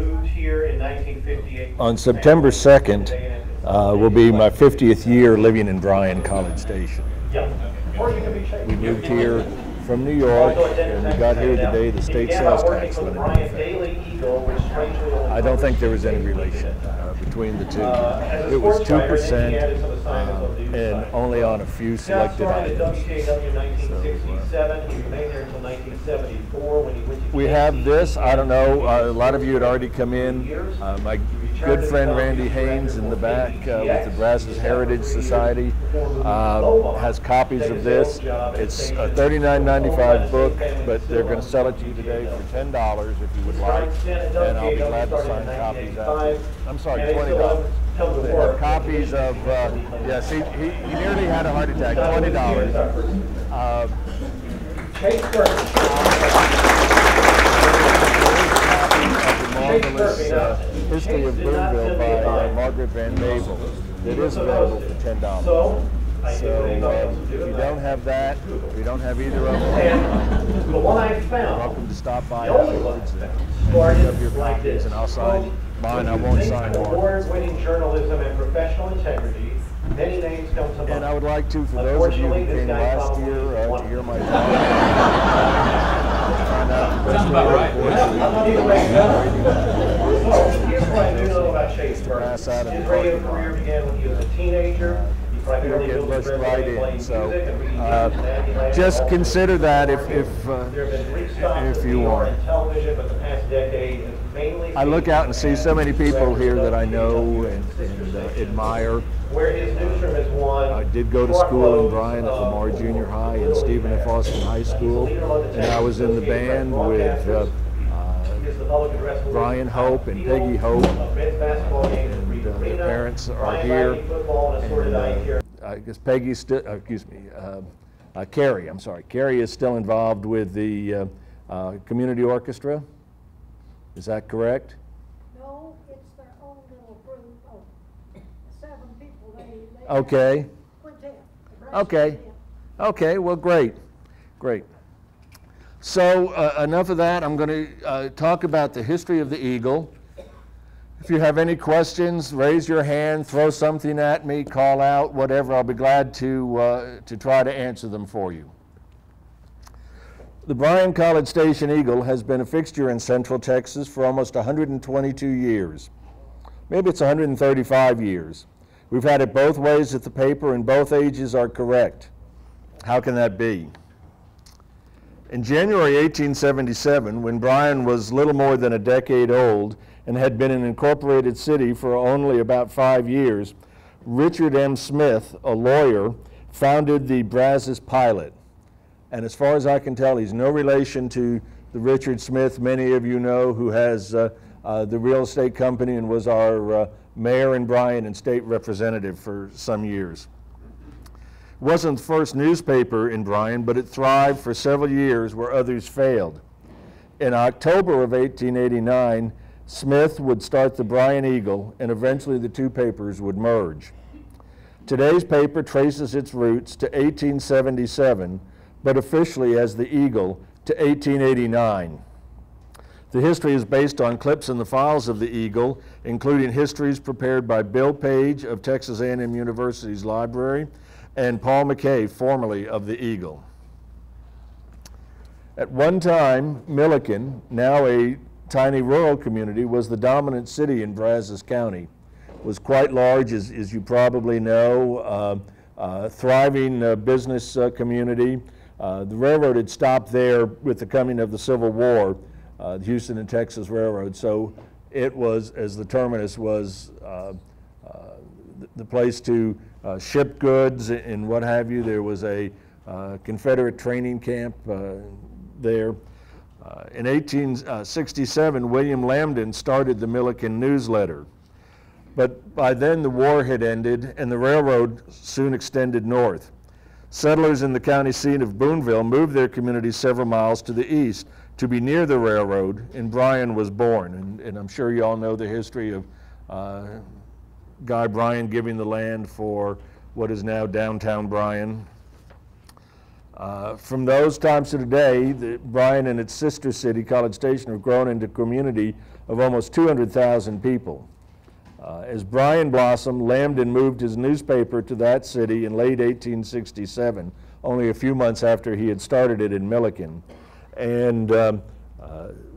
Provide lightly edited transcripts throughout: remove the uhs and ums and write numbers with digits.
moved here in 1958. On September 2nd will be my 50th year living in Bryan College Station. We moved here from New York, and we got here the day the state sales tax went into effect. I don't think there was any relation between the two. It was 2% and only on a few selected items. We have this, I don't know, a lot of you had already come in. My good friend Randy Haynes in the back with the Brazos Heritage Society has copies of this. It's a $39.95 book, but they're going to sell it to you today for $10 if you would like, and I'll be glad to sign copies after. I'm sorry, $20. They have copies of, yes, he nearly had a heart attack, $20. Marvelous History of Boonville by Margaret Van Navel. It is available for $10. So if you don't have that, if you don't have either of them, you're welcome to stop by afterwards and pick up your copies, and I'll sign mine. I won't sign more. Award-winning journalism and professional integrity. Many names come to mind. And I would like to, for those of you who came last year to hear my talk, find out the best way to pass out in the radio career began when he was a teenager. You'll get pushed right in. So just consider that if you want. I look out and see so many people here that I know and admire. I did go to school in Bryan at Lamar Junior High and Stephen F. Austin High School, and I was in the band with Brian Hope and Peggy Hope, and their parents are here. And, I guess Peggy's still, excuse me, Carrie, I'm sorry. Carrie is still involved with the community orchestra. Is that correct? No, it's their own little group of 7 people. They okay. Quintet. Okay. Okay, well, great. Great. So enough of that. I'm going to talk about the history of the Eagle. If you have any questions, raise your hand, throw something at me, call out, whatever. I'll be glad to try to answer them for you. The Bryan College Station Eagle has been a fixture in Central Texas for almost 122 years. Maybe it's 135 years. We've had it both ways at the paper, and both ages are correct. How can that be? In January 1877, when Bryan was little more than a decade old and had been an incorporated city for only about 5 years, Richard M. Smith, a lawyer, founded the Brazos Pilot. And as far as I can tell, he's no relation to the Richard Smith many of you know, who has the real estate company and was our mayor in Bryan and state representative for some years. It wasn't the first newspaper in Bryan, but it thrived for several years where others failed. In October of 1889, Smith would start the Bryan Eagle, and eventually the two papers would merge. Today's paper traces its roots to 1877, but officially as the Eagle to 1889. The history is based on clips in the files of the Eagle, including histories prepared by Bill Page of Texas A&M University's library and Paul McKay, formerly of the Eagle. At one time, Milliken, now a tiny rural community, was the dominant city in Brazos County. It was quite large, as you probably know, thriving business community. The railroad had stopped there with the coming of the Civil War, the Houston and Texas Railroad, so it was, as the terminus was, the place to ship goods and what have you. There was a Confederate training camp there. In 1867, William Lambden started the Milliken newsletter. But by then the war had ended and the railroad soon extended north. Settlers in the county seat of Boonville moved their community several miles to the east to be near the railroad, and Bryan was born. And I'm sure you all know the history of Guy Bryan giving the land for what is now downtown Bryan. From those times to today, Bryan and its sister city, College Station, have grown into a community of almost 200,000 people. As Bryan blossomed, Lambden moved his newspaper to that city in late 1867, only a few months after he had started it in Milliken. And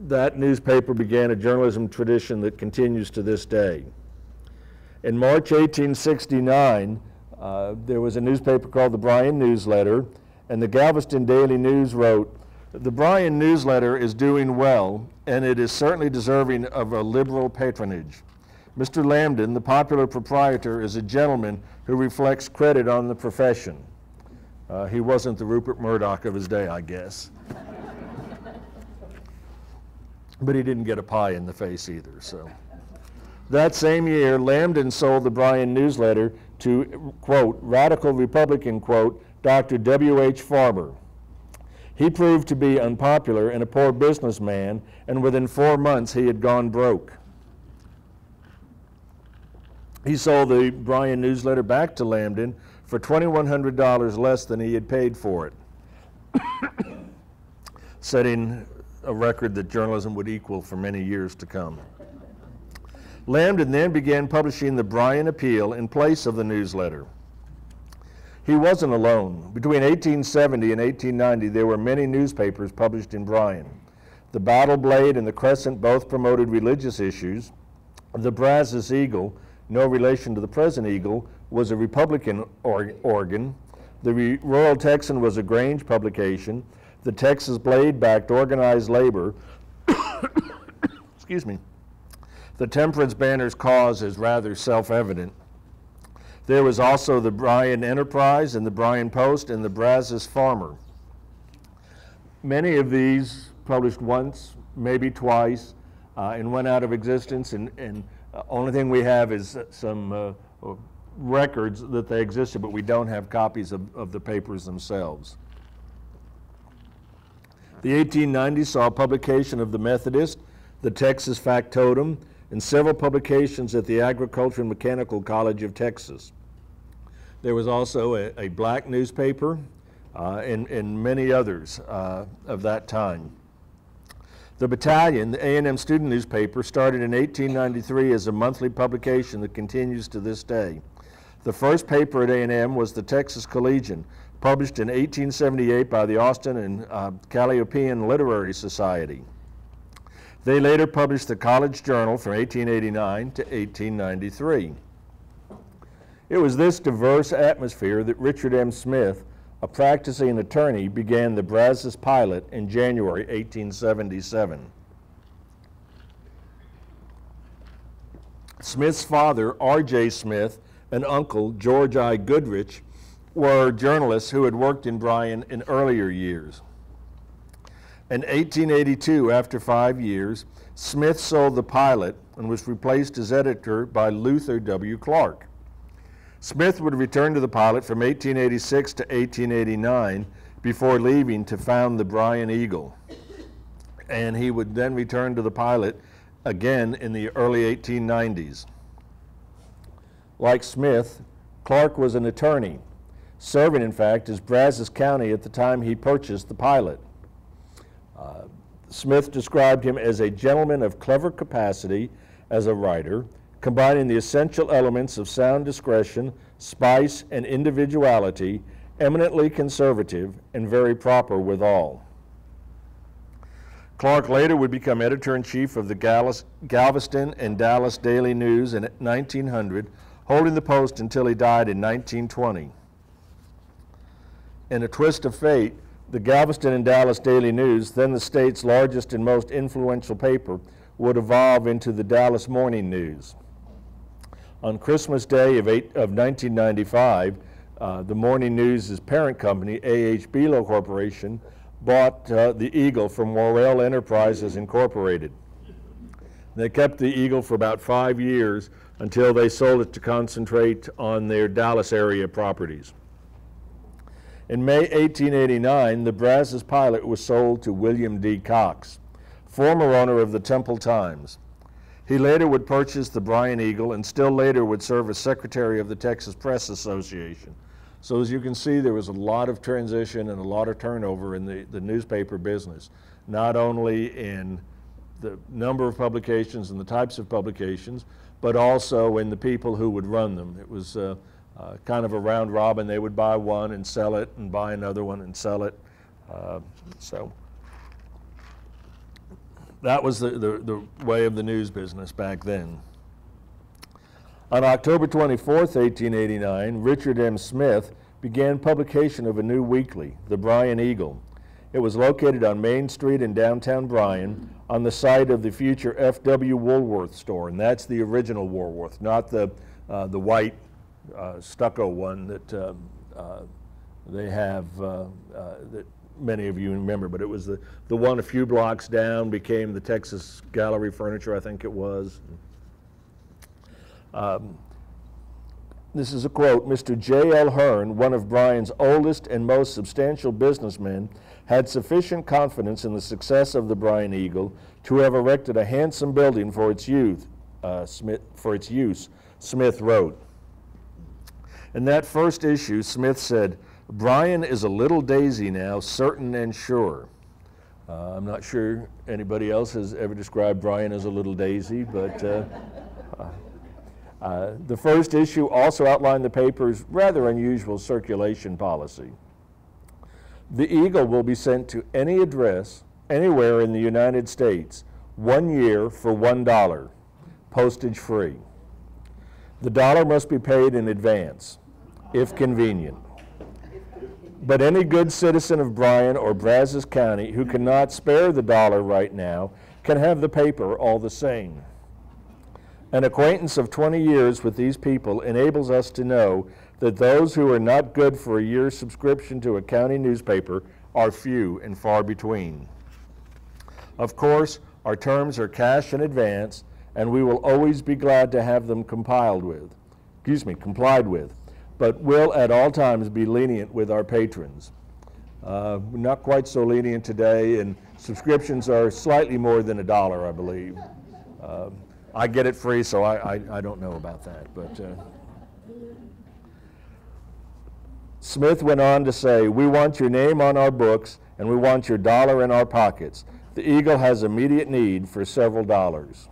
that newspaper began a journalism tradition that continues to this day. In March 1869, there was a newspaper called the Bryan Newsletter, and the Galveston Daily News wrote, "The Bryan Newsletter is doing well, and it is certainly deserving of a liberal patronage. Mr. Lambden, the popular proprietor, is a gentleman who reflects credit on the profession." He wasn't the Rupert Murdoch of his day, I guess. But he didn't get a pie in the face either, so. That same year, Lambden sold the Bryan Newsletter to, quote, radical Republican, quote, Dr. W.H. Farmer. He proved to be unpopular and a poor businessman, and within 4 months he had gone broke. He sold the Bryan Newsletter back to Lambden for $2,100 less than he had paid for it, setting a record that journalism would equal for many years to come. Lambden then began publishing the Bryan Appeal in place of the newsletter. He wasn't alone. Between 1870 and 1890, there were many newspapers published in Bryan. The Battle Blade and the Crescent both promoted religious issues. The Brazos Eagle, no relation to the present Eagle, was a Republican organ. The Royal Texan was a Grange publication. The Texas Blade backed organized labor. Excuse me. The Temperance Banner's cause is rather self-evident. There was also the Bryan Enterprise and the Bryan Post and the Brazos Farmer. Many of these published once, maybe twice, and went out of existence, and only thing we have is some records that they existed, but we don't have copies of the papers themselves. The 1890s saw publication of the Methodist, the Texas Factotum, and several publications at the Agricultural and Mechanical College of Texas. There was also a black newspaper and many others of that time. The Battalion, the A&M student newspaper, started in 1893 as a monthly publication that continues to this day. The first paper at A&M was the Texas Collegian, published in 1878 by the Austin and Calliopean Literary Society. They later published the College Journal from 1889 to 1893. It was this diverse atmosphere that Richard M. Smith, a practicing attorney, began the Brazos Pilot in January 1877. Smith's father, R.J. Smith, and uncle, George I. Goodrich, were journalists who had worked in Bryan in earlier years. In 1882, after 5 years, Smith sold the Pilot and was replaced as editor by Luther W. Clark. Smith would return to the Pilot from 1886 to 1889 before leaving to found the Bryan Eagle. And he would then return to the Pilot again in the early 1890s. Like Smith, Clark was an attorney, serving, in fact, as Brazos County at the time he purchased the Pilot. Smith described him as a gentleman of clever capacity as a writer, combining the essential elements of sound discretion, spice, and individuality, eminently conservative and very proper withal. Clark later would become editor-in-chief of the Galveston and Dallas Daily News in 1900, holding the post until he died in 1920. In a twist of fate, the Galveston and Dallas Daily News, then the state's largest and most influential paper, would evolve into the Dallas Morning News. On Christmas Day of 1995, the Morning News' parent company, A.H. Belo Corporation, bought the Eagle from Morrell Enterprises Incorporated. They kept the Eagle for about 5 years until they sold it to concentrate on their Dallas area properties. In May 1889, the Brazos Pilot was sold to William D. Cox, former owner of the Temple Times. He later would purchase the Bryan Eagle and still later would serve as secretary of the Texas Press Association. So as you can see, there was a lot of transition and a lot of turnover in the newspaper business, not only in the number of publications and the types of publications, but also in the people who would run them. It was kind of a round robin. They would buy one and sell it and buy another one and sell it. So that was the way of the news business back then. On October 24th, 1889, Richard M. Smith began publication of a new weekly, the Bryan Eagle. It was located on Main Street in downtown Bryan on the site of the future F.W. Woolworth store, and that's the original Woolworth, not the white stucco one that they have that many of you remember, but it was the one a few blocks down, became the Texas Gallery Furniture, I think it was. This is a quote: Mr. J.L. Hearn, one of Bryan's oldest and most substantial businessmen, had sufficient confidence in the success of the Bryan Eagle to have erected a handsome building for its use, Smith wrote. In that first issue, Smith said, "Bryan is a little daisy now, certain and sure." I'm not sure anybody else has ever described Bryan as a little daisy, but the first issue also outlined the paper's rather unusual circulation policy. The Eagle will be sent to any address anywhere in the United States 1 year for $1, postage free. The dollar must be paid in advance, if convenient. But any good citizen of Bryan or Brazos County who cannot spare the dollar right now can have the paper all the same. An acquaintance of 20 years with these people enables us to know that those who are not good for a year's subscription to a county newspaper are few and far between. Of course, our terms are cash in advance, and we will always be glad to have them complied with, but will at all times be lenient with our patrons. We're not quite so lenient today, and subscriptions are slightly more than $1, I believe. I get it free, so I don't know about that. But Smith went on to say, "We want your name on our books, and we want your dollar in our pockets. The Eagle has immediate need for several dollars."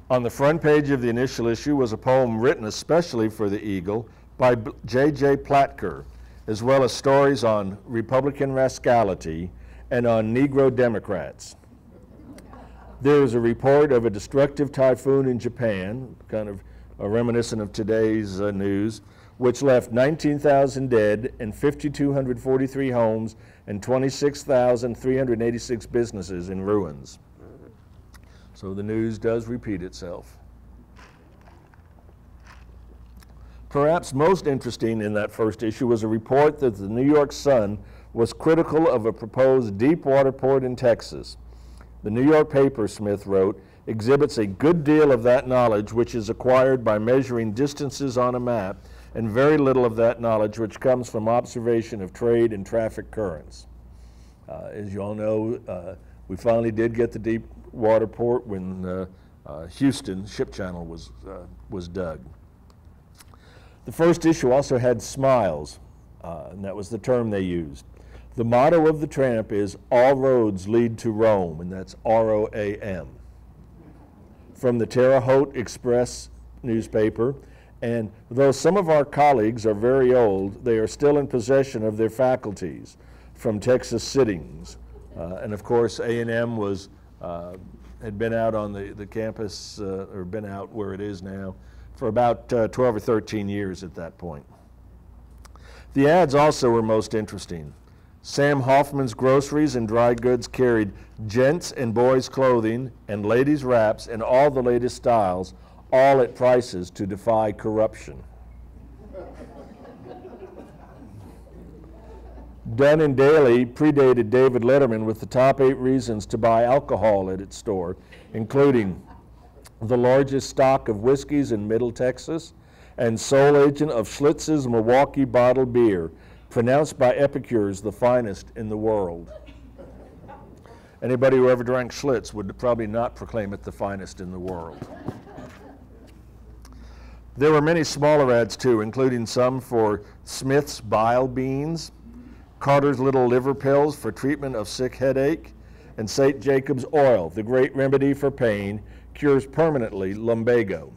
On the front page of the initial issue was a poem written especially for the Eagle by J.J. Platker, as well as stories on Republican rascality and on Negro Democrats. There is a report of a destructive typhoon in Japan, kind of reminiscent of today's news, which left 19,000 dead and 5,243 homes and 26,386 businesses in ruins. So the news does repeat itself. Perhaps most interesting in that first issue was a report that the New York Sun was critical of a proposed deep water port in Texas. The New York paper, Smith wrote, exhibits a good deal of that knowledge which is acquired by measuring distances on a map, and very little of that knowledge which comes from observation of trade and traffic currents. As you all know, we finally did get the deep water port when Houston Ship Channel was dug. The first issue also had smiles, and that was the term they used. The motto of the tramp is, "All roads lead to Rome," and that's R-O-A-M. From the Terre, Haute Express newspaper, and though some of our colleagues are very old, they are still in possession of their faculties, from Texas sittings. And of course, A&M was, had been out on the campus, or been out where it is now, for about 12 or 13 years at that point. The ads also were most interesting. Sam Hoffman's Groceries and Dry Goods carried gents and boys' clothing and ladies' wraps and all the latest styles, all at prices to defy corruption. Dunn & Daly predated David Letterman with the top 8 reasons to buy alcohol at its store, including the largest stock of whiskeys in Middle Texas and sole agent of Schlitz's Milwaukee bottled beer, pronounced by epicures the finest in the world. Anybody who ever drank Schlitz would probably not proclaim it the finest in the world. There were many smaller ads too, including some for Smith's Bile Beans, Carter's Little Liver Pills for treatment of sick headache, and St. Jacob's Oil, the great remedy for pain, cures permanently lumbago.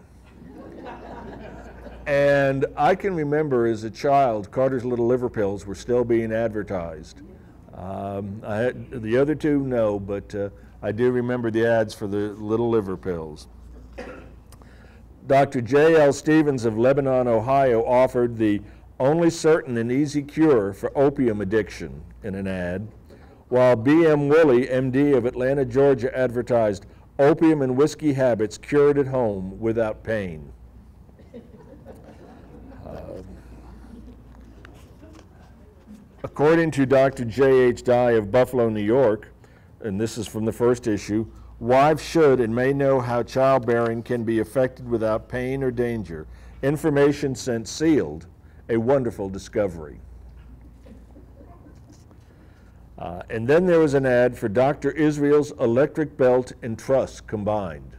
And I can remember as a child, Carter's Little Liver Pills were still being advertised. The other two, no, but I do remember the ads for the Little Liver Pills. Dr. J.L. Stevens of Lebanon, Ohio, offered the only certain and easy cure for opium addiction in an ad, while B.M. Woolley, M.D. of Atlanta, Georgia, advertised opium and whiskey habits cured at home without pain. According to Dr. J.H. Dye of Buffalo, New York, and this is from the first issue, wives should and may know how childbearing can be effected without pain or danger. Information sent sealed, a wonderful discovery. And then there was an ad for Dr. Israel's electric belt and truss combined.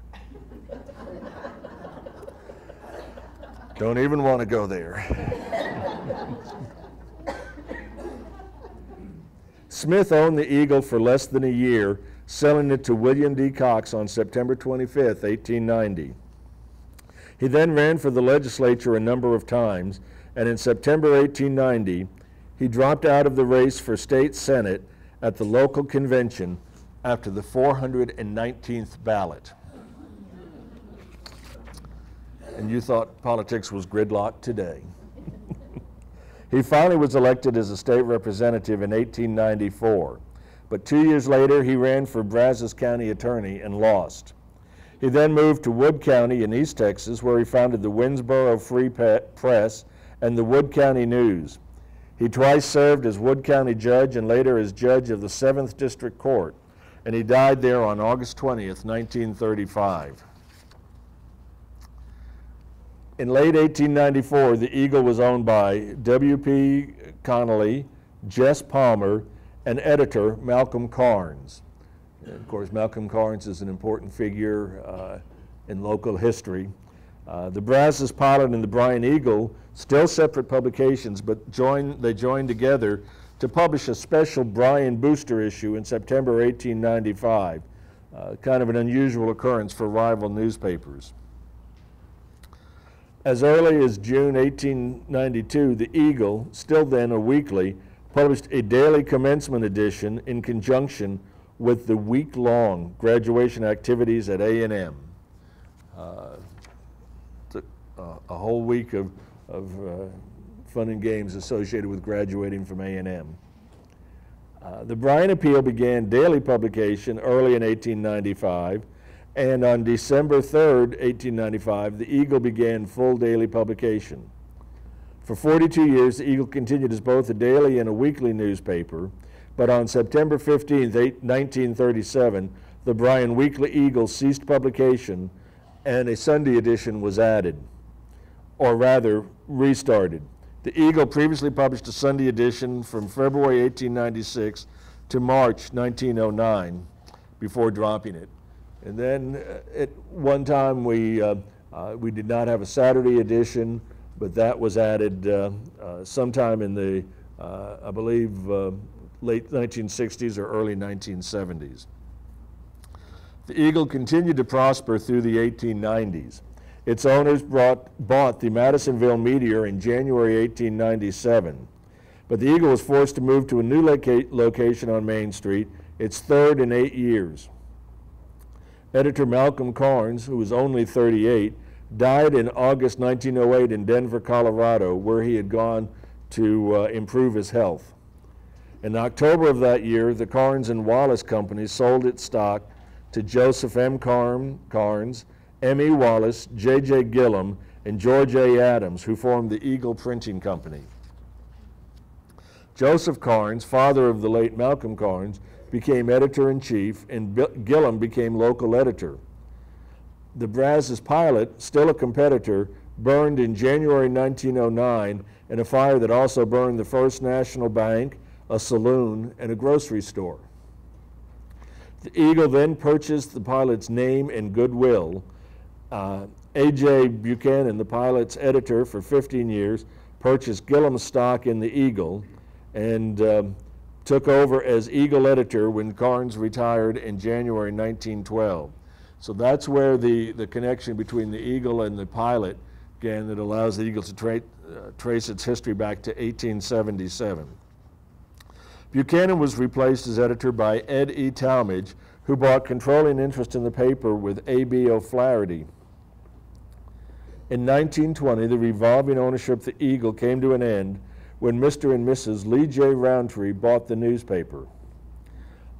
Don't even want to go there. Smith owned the Eagle for less than a year, selling it to William D. Cox on September 25th, 1890. He then ran for the legislature a number of times, and in September 1890, he dropped out of the race for state senate at the local convention after the 419th ballot. And you thought politics was gridlocked today. He finally was elected as a state representative in 1894, but 2 years later he ran for Brazos County attorney and lost. He then moved to Wood County in East Texas, where he founded the Winsboro Free Press and the Wood County News. He twice served as Wood County judge and later as judge of the 7th District Court, and he died there on August 20th, 1935. In late 1894, the Eagle was owned by W.P. Connolly, Jess Palmer, and editor Malcolm Carnes. And of course, Malcolm Carnes is an important figure in local history. The Brazos Pilot and the Bryan Eagle, still separate publications, but they joined together to publish a special Bryan Booster issue in September 1895, kind of an unusual occurrence for rival newspapers. As early as June 1892, the Eagle, still then a weekly, published a daily commencement edition in conjunction with the week-long graduation activities at A&M. A whole week of fun and games associated with graduating from A&M. The Bryan Appeal began daily publication early in 1895, and on December 3rd, 1895, the Eagle began full daily publication. For 42 years, the Eagle continued as both a daily and a weekly newspaper, but on September 15th, 1937, the Bryan Weekly Eagle ceased publication and a Sunday edition was added, or rather, restarted. The Eagle previously published a Sunday edition from February 1896 to March 1909 before dropping it. And then at one time we did not have a Saturday edition, but that was added sometime in the, I believe, late 1960s or early 1970s. The Eagle continued to prosper through the 1890s. Its owners bought the Madisonville Meteor in January 1897, but the Eagle was forced to move to a new location on Main Street, its third in 8 years. Editor Malcolm Carnes, who was only 38, died in August 1908 in Denver, Colorado, where he had gone to improve his health. In October of that year, the Carnes and Wallace Company sold its stock to Joseph M. Carnes, M.E. Wallace, J.J. Gillum, and George A. Adams, who formed the Eagle Printing Company. Joseph Carnes, father of the late Malcolm Carnes, became editor-in-chief, and Gillum became local editor. The Brazos Pilot, still a competitor, burned in January 1909 in a fire that also burned the First National Bank, a saloon, and a grocery store. The Eagle then purchased the Pilot's name and goodwill, A.J. Buchanan, the pilot's editor for 15 years, purchased Gillham's stock in the Eagle and took over as Eagle editor when Carnes retired in January 1912. So that's where the connection between the Eagle and the pilot began that allows the Eagle to trace its history back to 1877. Buchanan was replaced as editor by Ed E. Talmadge, who bought controlling interest in the paper with A.B. O'Flaherty. In 1920, the revolving ownership of the Eagle came to an end when Mr. and Mrs. Lee J. Roundtree bought the newspaper.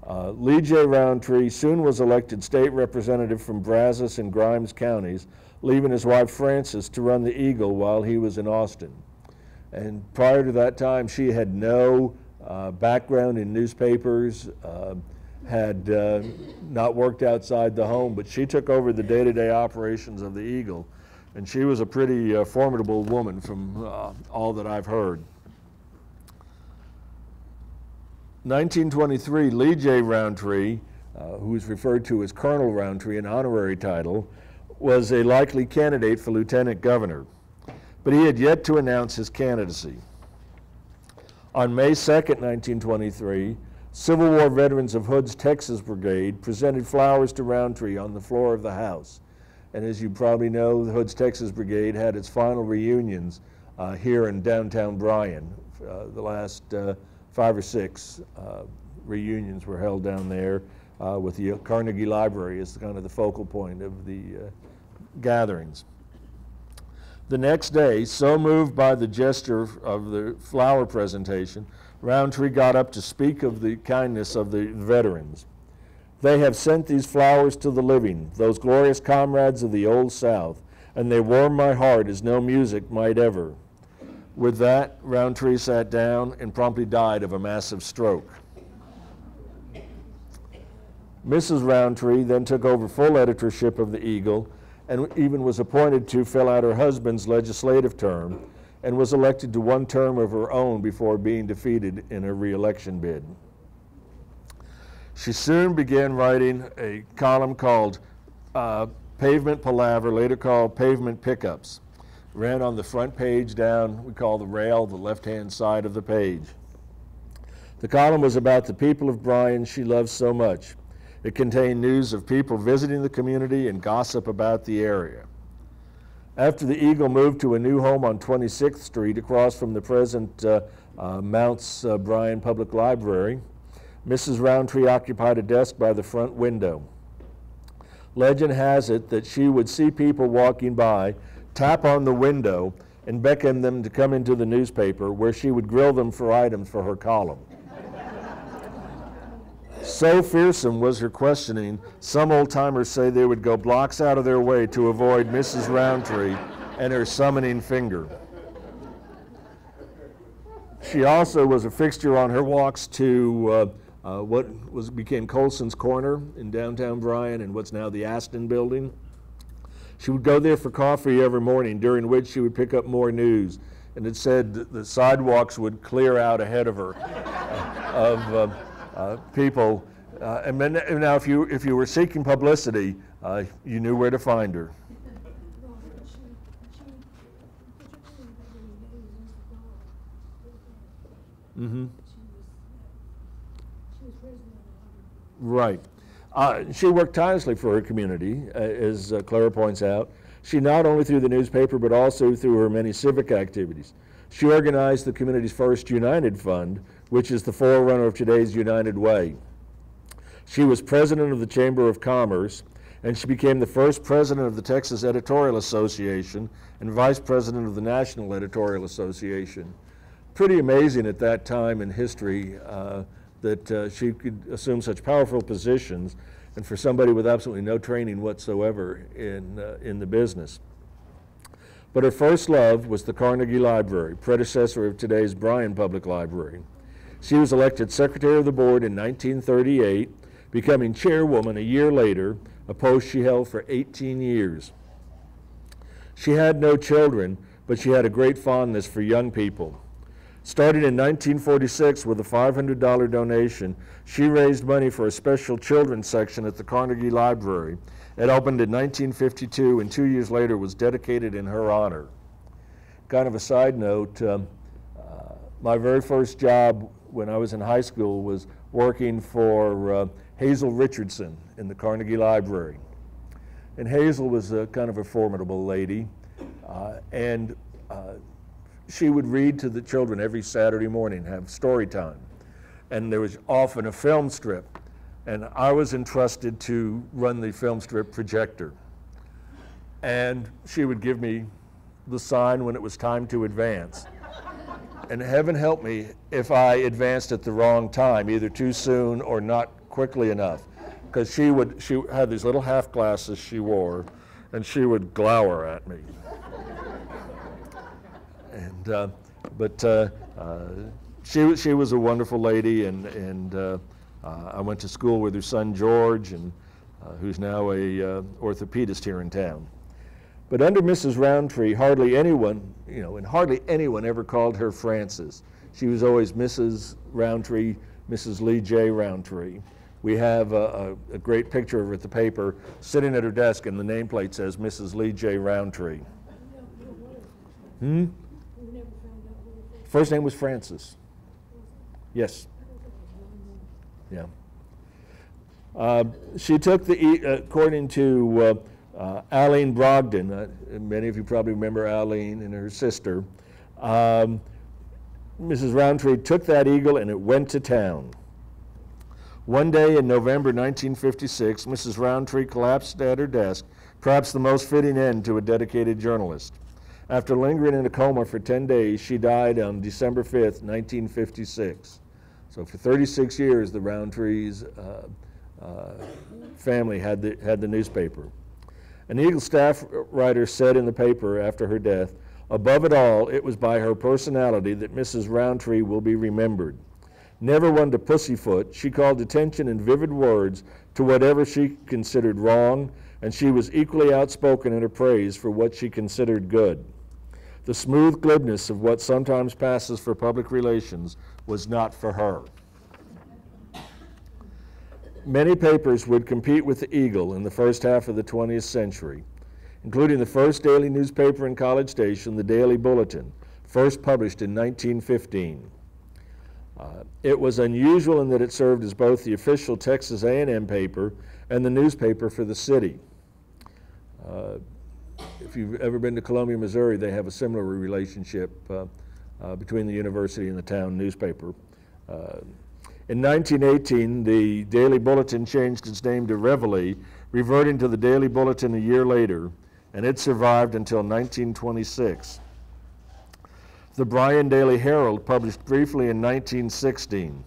Lee J. Roundtree soon was elected state representative from Brazos and Grimes counties, leaving his wife Frances to run the Eagle while he was in Austin. And prior to that time, she had no background in newspapers, had not worked outside the home, but she took over the day-to-day operations of the Eagle. And she was a pretty formidable woman from all that I've heard. 1923, Lee J. Roundtree, who is referred to as Colonel Roundtree, an honorary title, was a likely candidate for lieutenant governor, but he had yet to announce his candidacy. On May 2nd, 1923, Civil War veterans of Hood's Texas Brigade presented flowers to Roundtree on the floor of the House. And as you probably know, the Hood's Texas Brigade had its final reunions here in downtown Bryan. The last 5 or 6 reunions were held down there with the Carnegie Library as kind of the focal point of the gatherings. The next day, so moved by the gesture of the flower presentation, Roundtree got up to speak of the kindness of the veterans. They have sent these flowers to the living, those glorious comrades of the Old South, and they warm my heart as no music might ever. With that, Roundtree sat down and promptly died of a massive stroke. Mrs. Roundtree then took over full editorship of the Eagle and even was appointed to fill out her husband's legislative term and was elected to 1 term of her own before being defeated in her re-election bid. She soon began writing a column called Pavement Palaver, later called Pavement Pickups. Ran on the front page down, we call the rail, the left-hand side of the page. The column was about the people of Bryan she loved so much. It contained news of people visiting the community and gossip about the area. After the Eagle moved to a new home on 26th Street across from the present Mounts Bryan Public Library, Mrs. Roundtree occupied a desk by the front window. Legend has it that she would see people walking by, tap on the window, and beckon them to come into the newspaper, where she would grill them for items for her column. So fearsome was her questioning, some old-timers say they would go blocks out of their way to avoid Mrs. Roundtree and her summoning finger. She also was a fixture on her walks to what became Colson's Corner in downtown Bryan and what's now the Aston Building. She would go there for coffee every morning, during which she would pick up more news. And it said that the sidewalks would clear out ahead of her of people. And now if you were seeking publicity, you knew where to find her. Mm-hmm. Right. She worked tirelessly for her community, as Clara points out. She not only through the newspaper, but also through her many civic activities. She organized the community's first United Fund, which is the forerunner of today's United Way. She was president of the Chamber of Commerce, and she became the first president of the Texas Editorial Association and vice president of the National Editorial Association. Pretty amazing at that time in history that she could assume such powerful positions, and for somebody with absolutely no training whatsoever in the business. But her first love was the Carnegie Library, predecessor of today's Bryan Public Library. She was elected secretary of the board in 1938, becoming chairwoman a year later, a post she held for 18 years. She had no children, but she had a great fondness for young people. Started in 1946 with a $500 donation, she raised money for a special children's section at the Carnegie Library. It opened in 1952 and 2 years later was dedicated in her honor. Kind of a side note, my very first job when I was in high school was working for Hazel Richardson in the Carnegie Library. And Hazel was kind of a formidable lady, and she would read to the children every Saturday morning, have story time. And there was often a film strip, and I was entrusted to run the film strip projector. And she would give me the sign when it was time to advance. And heaven help me if I advanced at the wrong time, either too soon or not quickly enough. Because she had these little half glasses she wore, and she would glower at me. And, she was a wonderful lady, and I went to school with her son George, and who's now a orthopedist here in town. But under Mrs. Roundtree, hardly anyone ever called her Frances. She was always Mrs. Roundtree, Mrs. Lee J. Roundtree. We have a great picture of her at the paper, sitting at her desk, and the nameplate says Mrs. Lee J. Roundtree. First name was Frances. Yes. Yeah. She took according to Aline Brogden, many of you probably remember Aline and her sister, Mrs. Roundtree took that eagle and it went to town. One day in November 1956, Mrs. Roundtree collapsed at her desk, perhaps the most fitting end to a dedicated journalist. After lingering in a coma for 10 days, she died on December 5th, 1956. So for 36 years, the Roundtree's family had the newspaper. An Eagle staff writer said in the paper after her death, "Above it all, it was by her personality that Mrs. Roundtree will be remembered. Never one to pussyfoot, she called attention in vivid words to whatever she considered wrong, and she was equally outspoken in her praise for what she considered good. The smooth glibness of what sometimes passes for public relations was not for her." Many papers would compete with the Eagle in the first half of the 20th century, including the first daily newspaper in College Station, the Daily Bulletin, first published in 1915. It was unusual in that it served as both the official Texas A&M paper and the newspaper for the city. If you've ever been to Columbia, Missouri, they have a similar relationship between the university and the town newspaper. In 1918, the Daily Bulletin changed its name to Reveille, reverting to the Daily Bulletin a year later, and it survived until 1926. The Bryan Daily Herald, published briefly in 1916.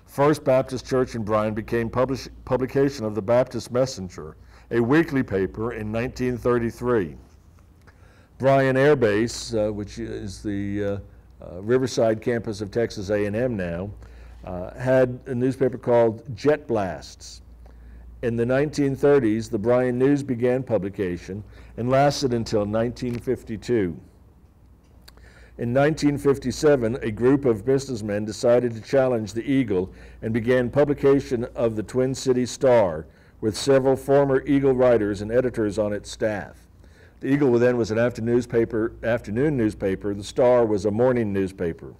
First Baptist Church in Bryan became publication of the Baptist Messenger, a weekly paper, in 1933. Bryan Air Base, which is the Riverside campus of Texas A&M now, had a newspaper called Jet Blasts. In the 1930s, the Bryan News began publication and lasted until 1952. In 1957, a group of businessmen decided to challenge the Eagle and began publication of the Twin Cities Star, with several former Eagle writers and editors on its staff. The Eagle then was an afternoon newspaper. The Star was a morning newspaper.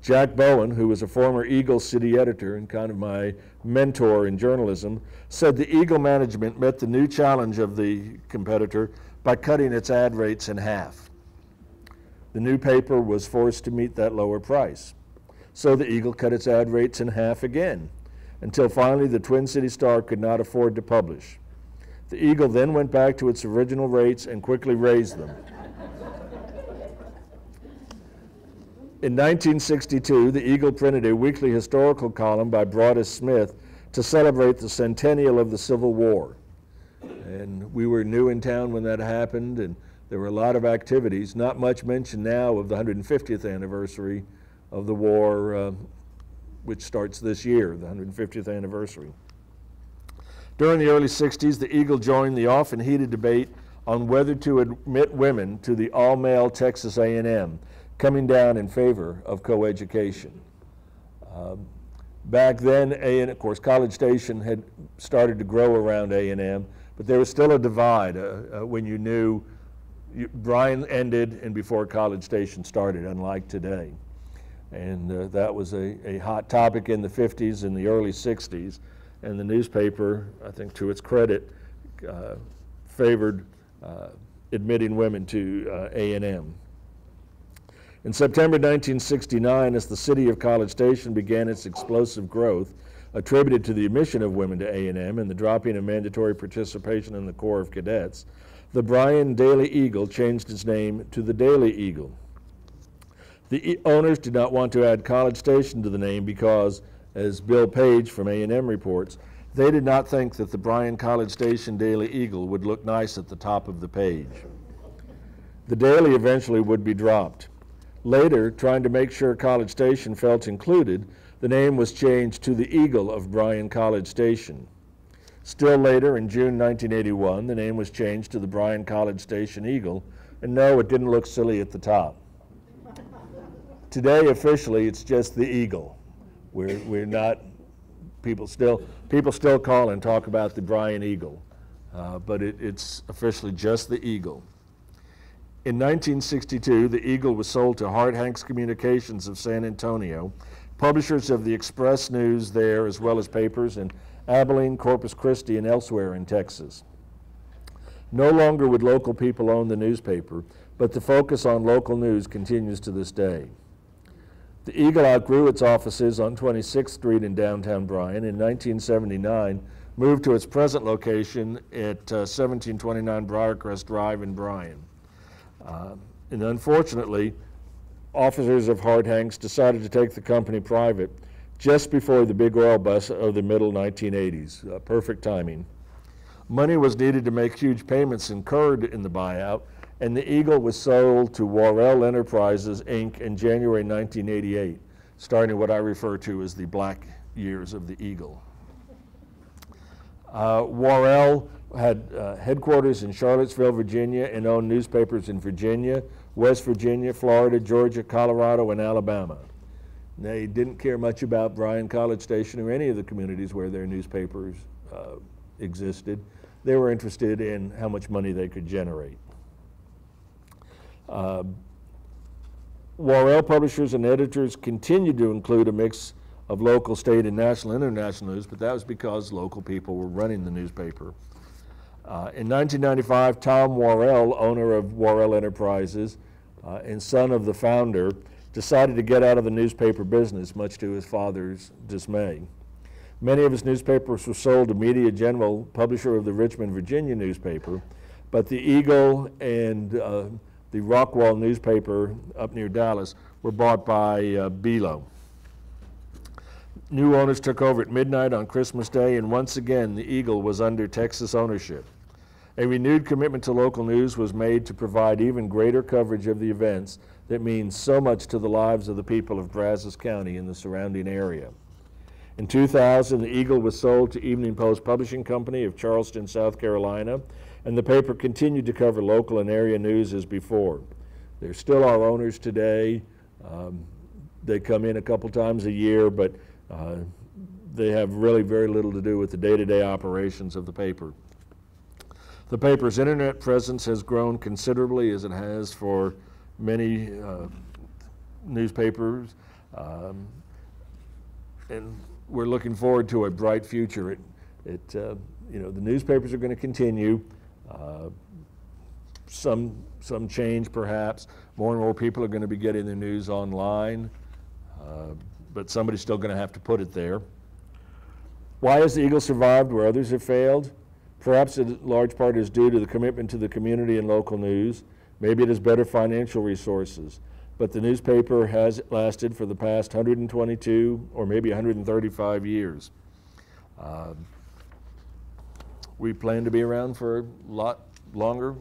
Jack Bowen, who was a former Eagle city editor and kind of my mentor in journalism, said the Eagle management met the new challenge of the competitor by cutting its ad rates in half. The new paper was forced to meet that lower price. So the Eagle cut its ad rates in half again, until finally the Twin Cities Star could not afford to publish. The Eagle then went back to its original rates and quickly raised them. In 1962, the Eagle printed a weekly historical column by Broadus Smith to celebrate the centennial of the Civil War. And we were new in town when that happened, and there were a lot of activities. Not much mention now of the 150th anniversary of the war, which starts this year, the 150th anniversary. During the early 60s, the Eagle joined the often heated debate on whether to admit women to the all-male Texas A&M, coming down in favor of coeducation. Back then, of course, College Station had started to grow around A&M, but there was still a divide when you knew Bryan ended and before College Station started, unlike today. And that was a hot topic in the 50s and the early 60s. And the newspaper, I think to its credit, favored admitting women to A&M. In September 1969, as the city of College Station began its explosive growth, attributed to the admission of women to A&M and the dropping of mandatory participation in the Corps of Cadets, the Bryan Daily Eagle changed its name to the Daily Eagle. The owners did not want to add College Station to the name because, as Bill Page from A&M reports, they did not think that the Bryan College Station Daily Eagle would look nice at the top of the page. The Daily eventually would be dropped. Later, trying to make sure College Station felt included, the name was changed to the Eagle of Bryan College Station. Still later, in June 1981, the name was changed to the Bryan College Station Eagle, and no, it didn't look silly at the top. Today, officially, it's just the Eagle. We're not, people still call and talk about the Bryan Eagle, but it's officially just the Eagle. In 1962, the Eagle was sold to Hart Hanks Communications of San Antonio, publishers of the Express News there, as well as papers in Abilene, Corpus Christi, and elsewhere in Texas. No longer would local people own the newspaper, but the focus on local news continues to this day. The Eagle outgrew its offices on 26th Street in downtown Bryan. In 1979, moved to its present location at 1729 Briarcrest Drive in Bryan. And unfortunately, officers of Hart Hanks decided to take the company private just before the big oil bust of the middle 1980s. Perfect timing. Money was needed to make huge payments incurred in the buyout, and the Eagle was sold to Worrell Enterprises, Inc. in January 1988, starting what I refer to as the black years of the Eagle. Worrell had headquarters in Charlottesville, Virginia, and owned newspapers in Virginia, West Virginia, Florida, Georgia, Colorado, and Alabama. They didn't care much about Bryan College Station or any of the communities where their newspapers existed. They were interested in how much money they could generate. Worrell publishers and editors continued to include a mix of local, state, and national, international news, but that was because local people were running the newspaper. In 1995, Tom Worrell, owner of Worrell Enterprises and son of the founder, decided to get out of the newspaper business, much to his father's dismay. Many of his newspapers were sold to Media General, publisher of the Richmond, Virginia newspaper, but the Eagle and the Rockwall newspaper up near Dallas were bought by Belo. New owners took over at midnight on Christmas Day, and once again, the Eagle was under Texas ownership. A renewed commitment to local news was made to provide even greater coverage of the events that mean so much to the lives of the people of Brazos County and the surrounding area. In 2000, the Eagle was sold to Evening Post Publishing Company of Charleston, South Carolina, and the paper continued to cover local and area news as before. They're still our owners today. They come in a couple times a year, but they have really very little to do with the day-to-day operations of the paper. The paper's internet presence has grown considerably, as it has for many newspapers, and we're looking forward to a bright future. The newspapers are going to continue. Some change perhaps. More and more people are going to be getting their news online, but somebody's still going to have to put it there. Why has the Eagle survived where others have failed? Perhaps a large part is due to the commitment to the community and local news. Maybe it is better financial resources. But the newspaper has lasted for the past 122 or maybe 135 years. We plan to be around for a lot longer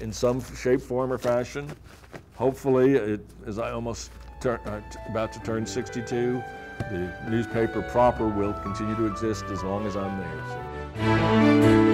in some shape, form, or fashion. Hopefully, as I almost about to turn 62, the newspaper proper will continue to exist as long as I'm there. So.